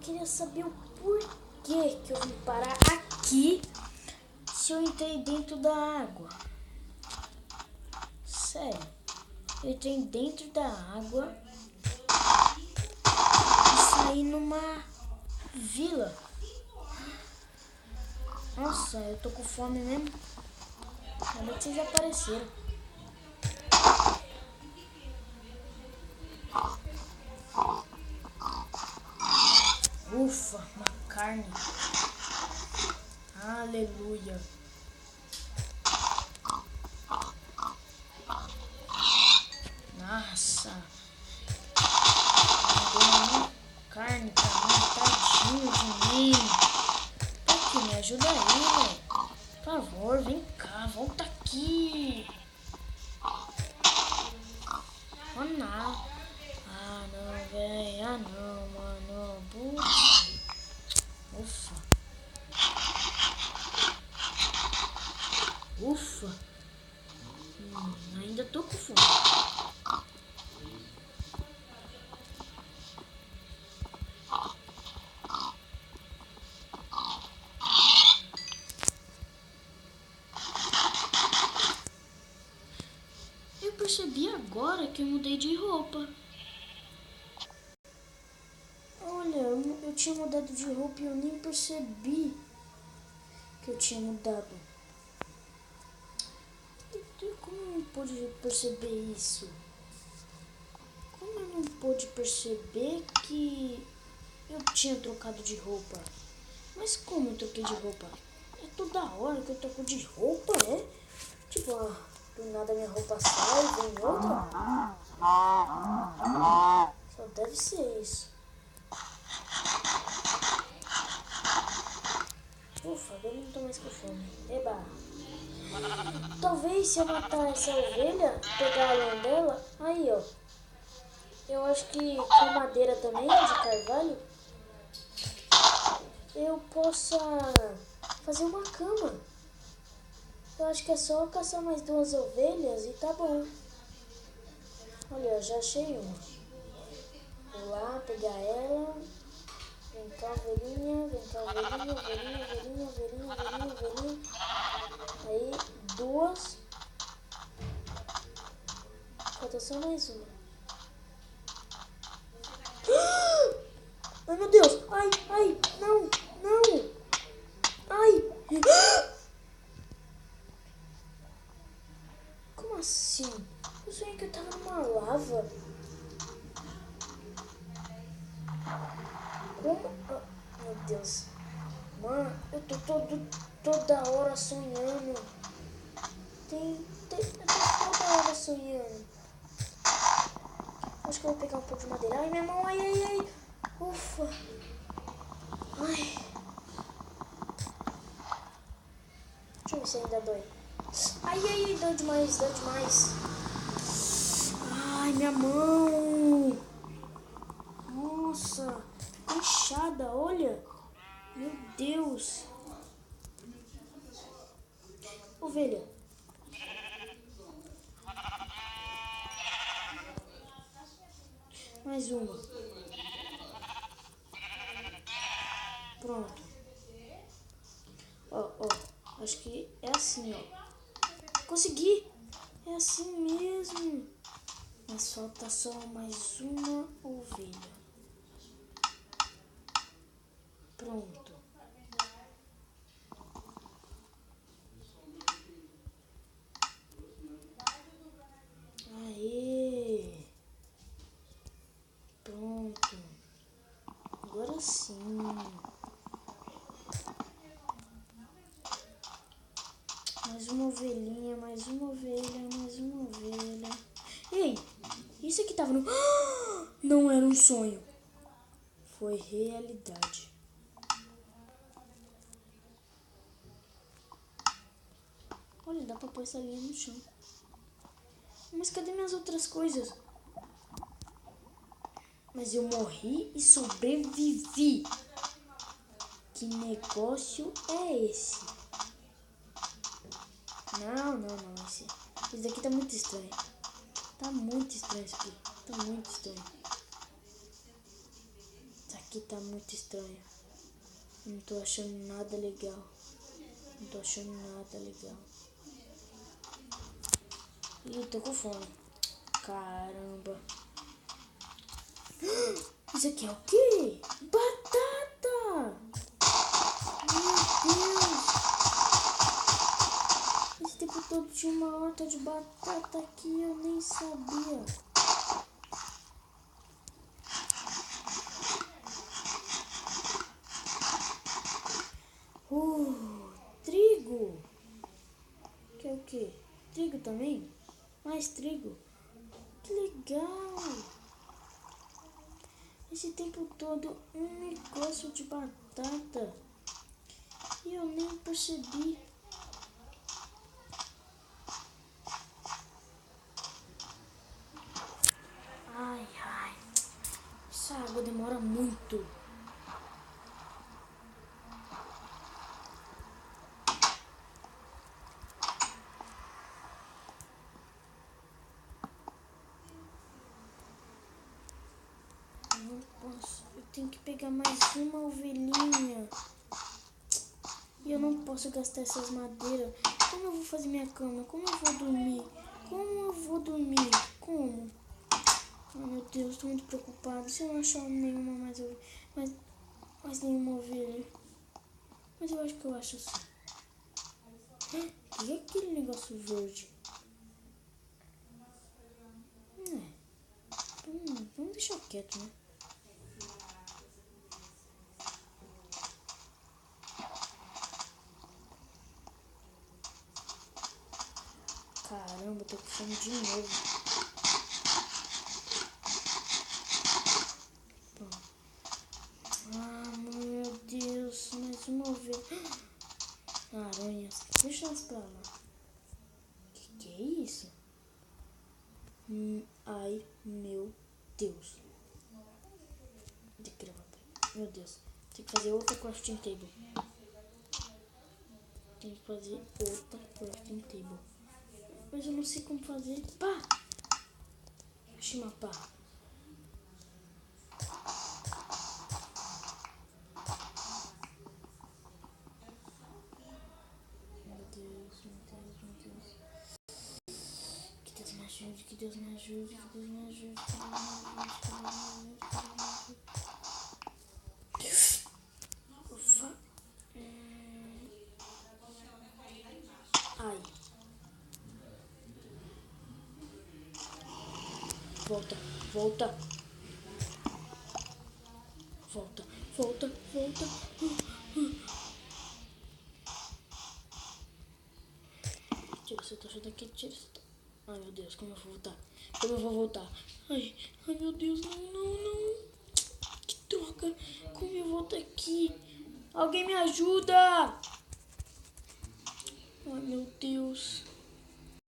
queria saber o porquê que eu vim parar aqui se eu entrei dentro da água. Sério, eu entrei dentro da água e saí numa vila. Nossa, eu tô com fome mesmo. Ainda que vocês apareceram. Ufa, uma carne. Aleluia. Nossa. Uma carne pra mim, tadinho de mim. Por que me ajuda aí, velho? Por favor, vem cá, volta aqui. Oh, não. Ah, não, velho. Ah, não, mano. Puxa. Ufa. Ufa. Ainda tô com fome. Eu percebi agora que eu mudei de roupa. Olha, eu tinha mudado de roupa e eu nem percebi que eu tinha mudado. E como eu não pude perceber isso? Como eu não pude perceber que eu tinha trocado de roupa? Mas como eu troquei de roupa? É toda hora que eu troco de roupa, né? Tipo, do nada minha roupa sai, vem outra. Só deve ser isso. Ufa, agora eu não tô mais com fome. Eba! Talvez se eu matar essa ovelha, pegar a lã dela, aí ó. Eu acho que com madeira também, de carvalho, eu possa fazer uma cama. Eu acho que é só caçar mais 2 ovelhas e tá bom. Olha, já achei uma. Vou lá pegar ela. Vem cá, ovelhinha. Vem cá, ovelhinha, ovelhinha, ovelhinha, ovelhinha, ovelhinha, ovelhinha. Aí, 2. Falta só mais uma. Ai, meu Deus. Ai, ai, não, não. Ai. Como assim? Eu sonhei que eu tava numa lava. Como? Meu Deus. Mano, eu tô toda hora sonhando. Eu tô toda hora sonhando. Acho que eu vou pegar um pouco de madeira. Ai, minha mão, ai, ai, ai. Ufa. Ai. Deixa eu ver se ainda dói. Ai, ai, ai, dói demais, dói demais. Ai, minha mão. Nossa, inchada, olha. Meu Deus. Ovelha. Mais uma. Pronto. Ó, acho que é assim, ó. Consegui. É assim mesmo. Mas falta só mais uma ovelha. Pronto. Aê. Pronto. Agora sim. Mais uma ovelhinha, mais uma ovelha, mais uma ovelha. Ei, isso aqui tava no... Não era um sonho. Foi realidade. Olha, dá pra pôr essa linha no chão. Mas cadê minhas outras coisas? Mas eu morri e sobrevivi. Que negócio é esse? Não. Esse daqui tá muito estranho. Tá muito estranho isso aqui. Tá muito estranho. Isso aqui tá muito estranho. Não tô achando nada legal. Não tô achando nada legal. Ih, tô com fome. Caramba. Isso aqui é o quê? Batata! Meu Deus! Esse tempo todo tinha uma horta de batata aqui, eu nem sabia. Trigo! Que é o quê? Trigo também? Mais trigo? Que legal! Esse tempo todo um negócio de batata e eu nem percebi. Ai, essa água demora muito. Não posso, eu tenho que pegar mais uma ovelhinha. E eu não posso gastar essas madeiras. Como eu vou fazer minha cama? Como eu vou dormir? Como? Ai, meu Deus, tô muito preocupado. Se eu não achar nenhuma mais nenhuma ovelha. Mas eu acho que eu acho sim. E aquele negócio verde? Vamos deixar quieto, né? Caramba, tô com fome de novo. Pronto. Ah, meu Deus, mais uma ovelha. Aranhas, deixa elas pra lá. Que é isso? Ai, meu Deus. Meu Deus, tem que fazer outra crafting table. Mas eu não sei como fazer. Pá! Pá. Meu Deus. Que Deus me ajude, que Deus me ajude. Ufa. Ai. Volta. Tira essa tocha daqui, Ai, meu Deus, como eu vou voltar? Ai, meu Deus, não. Que droga, como eu volto aqui? Alguém me ajuda! Ai, meu Deus.